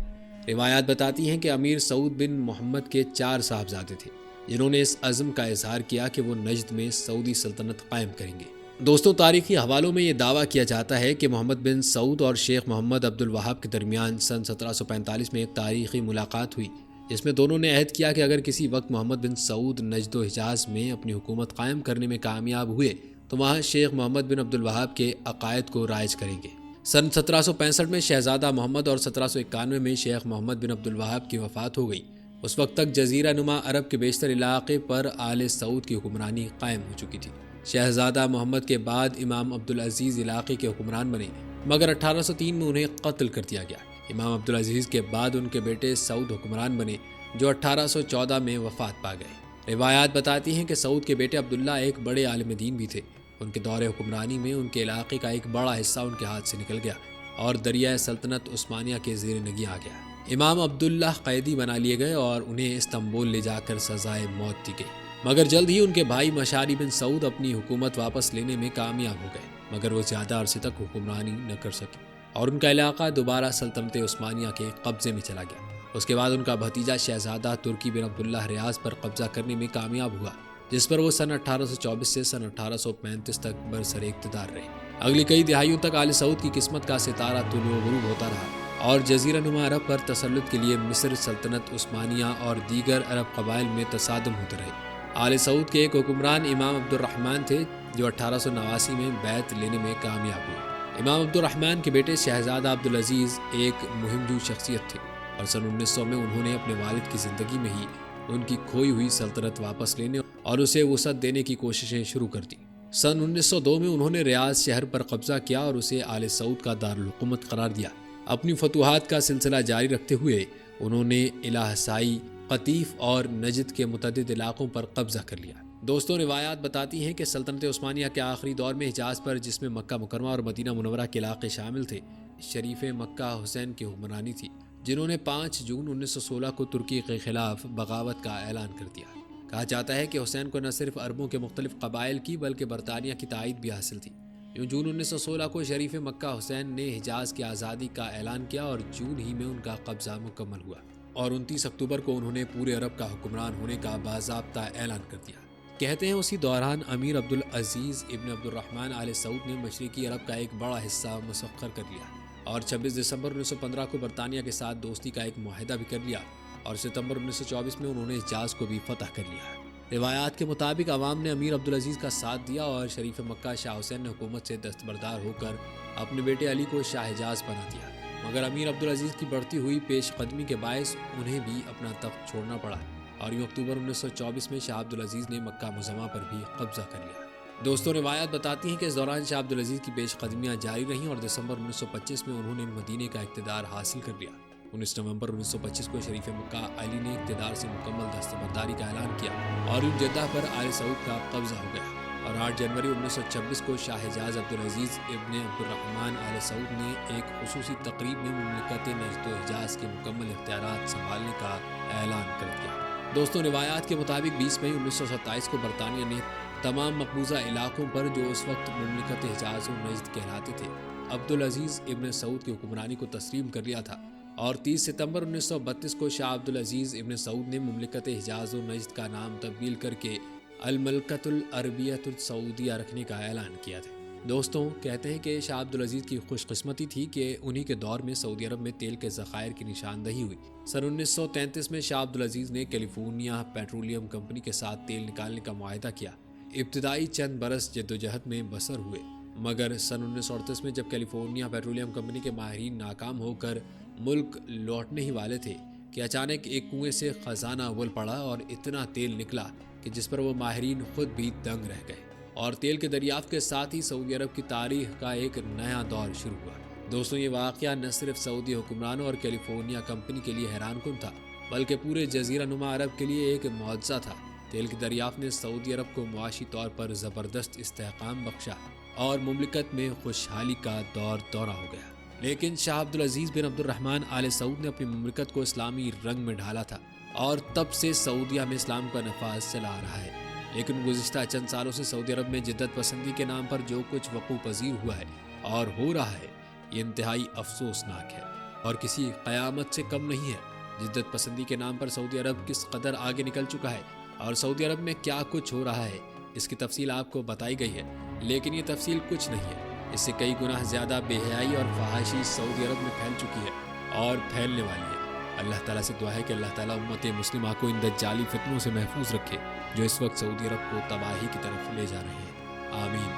روایات بتاتی ہیں کہ امیر سعود بن محمد کے 4 صاحبزادے تھے، جنہوں نے اس عزم کا اظہار کیا کہ وہ نجد میں سعودی سلطنت قائم کریں گے۔ دوستوں، تاریخی حوالوں میں یہ دعویٰ کیا جاتا ہے کہ محمد بن سعود اور شیخ محمد عبد الوہاب کے درمیان سن 1745 میں ایک تاریخی ملاقات ہوئی، جس میں دونوں نے عہد کیا کہ اگر کسی وقت محمد بن سعود نجد و حجاز میں اپنی حکومت قائم کرنے میں کامیاب ہوئے تو وہاں شیخ محمد بن عبد الوہاب کے عقائد کو رائج کریں گے۔ سن 1765 میں شہزادہ محمد اور 1791 میں شیخ محمد بن عبد الوہاب کی وفات ہو گئی۔ اس وقت تک جزیرہ نما عرب کے بیشتر علاقے پر آل سعود کی حکمرانی قائم ہو چکی تھی۔ شہزادہ محمد کے بعد امام عبدالعزیز علاقے کے حکمران بنے، مگر 1803 میں انہیں قتل کر دیا گیا۔ امام عبدالعزیز کے بعد ان کے بیٹے سعود حکمران بنے، جو 1814 میں وفات پا گئے۔ روایات بتاتی ہیں کہ سعود کے بیٹے عبداللہ ایک بڑے عالم دین بھی تھے۔ ان کے دور حکمرانی میں ان کے علاقے کا ایک بڑا حصہ ان کے ہاتھ سے نکل گیا اور دریائے سلطنت عثمانیہ کے زیر نگیں آ گیا۔ امام عبداللہ قیدی بنا لیے گئے اور انہیں استنبول لے جا کر سزائے موت دی گئی، مگر جلد ہی ان کے بھائی مشاری بن سعود اپنی حکومت واپس لینے میں کامیاب ہو گئے، مگر وہ زیادہ عرصے تک حکمرانی نہ کر سکے اور ان کا علاقہ دوبارہ سلطنت عثمانیہ کے قبضے میں چلا گیا۔ اس کے بعد ان کا بھتیجا شہزادہ ترکی بن عبداللہ ریاض پر قبضہ کرنے میں کامیاب ہوا، جس پر وہ سن 1824 سے سن 1835 تک برسر اقتدار رہے۔ اگلی کئی دہائیوں تک آل سعود کی قسمت کا ستارہ طلوع و غروب ہوتا رہا اور جزیرہ نما عرب پر تسلط کے لیے مصر، سلطنت عثمانیہ اور دیگر عرب قبائل میں تصادم ہوتے رہے۔ آل سعود کے ایک حکمران امام عبد الرحمن تھے، جو 1889 میں بیعت لینے میں کامیاب ہوئے۔ امام عبد الرحمن کے بیٹے شہزادہ عبدالعزیز ایک مہم جو شخصیت تھے اور سن 1900 میں انہوں نے اپنے والد کی زندگی میں ہی ان کی کھوئی ہوئی سلطنت واپس لینے اور اسے وسعت دینے کی کوششیں شروع کر دی۔ سن 1902 میں انہوں نے ریاض شہر پر قبضہ کیا اور اسے آل سعود کا دارالحکومت قرار دیا۔ اپنی فتوحات کا سلسلہ جاری رکھتے ہوئے انہوں نے الہسائی، قطیف اور نجد کے متعدد علاقوں پر قبضہ کر لیا۔ دوستوں، روایات بتاتی ہیں کہ سلطنت عثمانیہ کے آخری دور میں حجاز پر، جس میں مکہ مکرمہ اور مدینہ منورہ کے علاقے شامل تھے، شریف مکہ حسین کی حکمرانی تھی، جنہوں نے 5 جون 1916 کو ترکی کے خلاف بغاوت کا اعلان کر دیا۔ کہا جاتا ہے کہ حسین کو نہ صرف عربوں کے مختلف قبائل کی بلکہ برطانیہ کی تائید بھی حاصل تھی۔ یوں جون 1916 کو شریف مکہ حسین نے حجاز کی آزادی کا اعلان کیا اور جون ہی میں ان کا قبضہ مکمل ہوا اور 29 اکتوبر کو انہوں نے پورے عرب کا حکمران ہونے کا باضابطہ اعلان کر دیا۔ کہتے ہیں اسی دوران امیر عبدالعزیز ابن عبد الرحمن آل سعود نے مشرقی عرب کا ایک بڑا حصہ مسخر کر لیا اور 26 دسمبر 1915 کو برطانیہ کے ساتھ دوستی کا ایک معاہدہ بھی کر لیا اور ستمبر 1924 میں انہوں نے حجاز کو بھی فتح کر لیا۔ روایات کے مطابق عوام نے امیر عبدالعزیز کا ساتھ دیا اور شریف مکہ شاہ حسین نے حکومت سے دستبردار ہو کر اپنے بیٹے علی کو شاہ حجاز بنا دیا، مگر امیر عبدالعزیز کی بڑھتی ہوئی پیش قدمی کے باعث انہیں بھی اپنا تخت چھوڑنا پڑا اور یوں اکتوبر 1924 میں شاہ عبدالعزیز نے مکہ معظمہ پر بھی قبضہ کر لیا۔ دوستوں، روایات بتاتی ہیں کہ اس دوران شاہ عبدالعزیز کی پیش قدمیاں جاری رہیں اور دسمبر 1925 میں انہوں نے مدینے کا اقتدار حاصل کر لیا۔ 19 نومبر 1925 کو شریف مکہ علی نے اقتدار سے مکمل دستبرداری کا اعلان کیا اور ان جدہ پر آل سعود کا قبضہ ہو گیا اور 8 جنوری 1926 کو شاہ حجاز عبدالعزیز ابن عبد الرحمن آل سعود نے ایک خصوصی تقریب میں مملکت نجد و حجاز کے مکمل اختیارات سنبھالنے کا اعلان کر دیا۔ دوستوں، روایات کے مطابق 20 مئی 1927 کو برطانیہ نے تمام مقبوضہ علاقوں پر جو اس وقت مملکت حجاز و نجد کہلاتے تھے، عبدالعزیز ابن سعود کی حکمرانی کو تسلیم کر لیا تھا اور 30 ستمبر 1932 کو شاہ عبدالعزیز ابن سعود نے مملکت حجاز و نجد کا نام تبدیل کر کے الملکۃ العربیۃ السعودیہ رکھنے کا اعلان کیا تھا۔ دوستوں، کہتے ہیں کہ شاہ عبدالعزیز کی خوش قسمتی تھی کہ انہی کے دور میں سعودی عرب میں تیل کے ذخائر کی نشاندہی ہوئی۔ سن 1933 میں شاہ عبدالعزیز نے کیلیفورنیا پیٹرولیم کمپنی کے ساتھ تیل نکالنے کا معاہدہ کیا۔ ابتدائی چند برس جدوجہد میں بسر ہوئے، مگر سن 1938 میں جب کیلیفورنیا پیٹرولیم کمپنی کے ماہرین ناکام ہو کر ملک لوٹنے ہی والے تھے کہ اچانک ایک کنویں سے خزانہ اول پڑا اور اتنا تیل نکلا کہ جس پر وہ ماہرین خود بھی دنگ رہ گئے اور تیل کے دریافت کے ساتھ ہی سعودی عرب کی تاریخ کا ایک نیا دور شروع ہوا۔ دوستوں، یہ واقعہ نہ صرف سعودی حکمرانوں اور کیلیفورنیا کمپنی کے لیے حیران کن تھا بلکہ پورے جزیرہ نما عرب کے لیے ایک معجزہ تھا۔ تیل کی دریافت نے سعودی عرب کو معاشی طور پر زبردست استحکام بخشا اور مملکت میں خوشحالی کا دورہ ہو گیا۔ لیکن شاہ عبدالعزیز بن عبد الرحمن آل سعود نے اپنی مملکت کو اسلامی رنگ میں ڈھالا تھا اور تب سے سعودیہ میں اسلام کا نفاذ چلا آ رہا ہے۔ لیکن گزشتہ چند سالوں سے سعودی عرب میں جدت پسندی کے نام پر جو کچھ وقوع پذیر ہوا ہے اور ہو رہا ہے، یہ انتہائی افسوسناک ہے اور کسی قیامت سے کم نہیں ہے۔ جدت پسندی کے نام پر سعودی عرب کس قدر آگے نکل چکا ہے اور سعودی عرب میں کیا کچھ ہو رہا ہے، اس کی تفصیل آپ کو بتائی گئی ہے، لیکن یہ تفصیل کچھ نہیں ہے۔ اس سے کئی گنا زیادہ بے حیائی اور فحاشی سعودی عرب میں پھیل چکی ہے اور پھیلنے والی ہے۔ اللہ تعالیٰ سے دعا ہے کہ اللہ تعالیٰ امت مسلمہ کو ان دجالی فتنوں سے محفوظ رکھے جو اس وقت سعودی عرب کو تباہی کی طرف لے جا رہے ہیں، آمین۔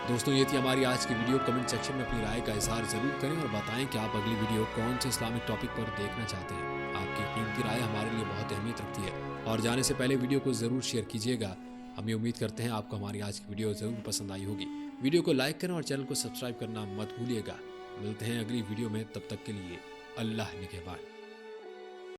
دوستوں، یہ تھی ہماری آج کی ویڈیو۔ کمنٹ سیکشن میں اپنی رائے کا اظہار ضرور کریں اور بتائیں کہ آپ اگلی ویڈیو کون سے اسلامک ٹاپک پر دیکھنا چاہتے ہیں۔ آپ کی قیمتی رائے ہمارے لیے بہت اہمیت رکھتی ہے اور جانے سے پہلے ویڈیو کو ضرور شیئر کیجیے گا۔ ہم یہ امید کرتے ہیں آپ کو ہماری آج کی ویڈیو ضرور پسند آئی ہوگی۔ ویڈیو کو لائک کریں اور چینل کو سبسکرائب کرنا مت بھولیے گا۔ ملتے ہیں اگلی ویڈیو میں، تب تک کے لیے اللہ نگہبان۔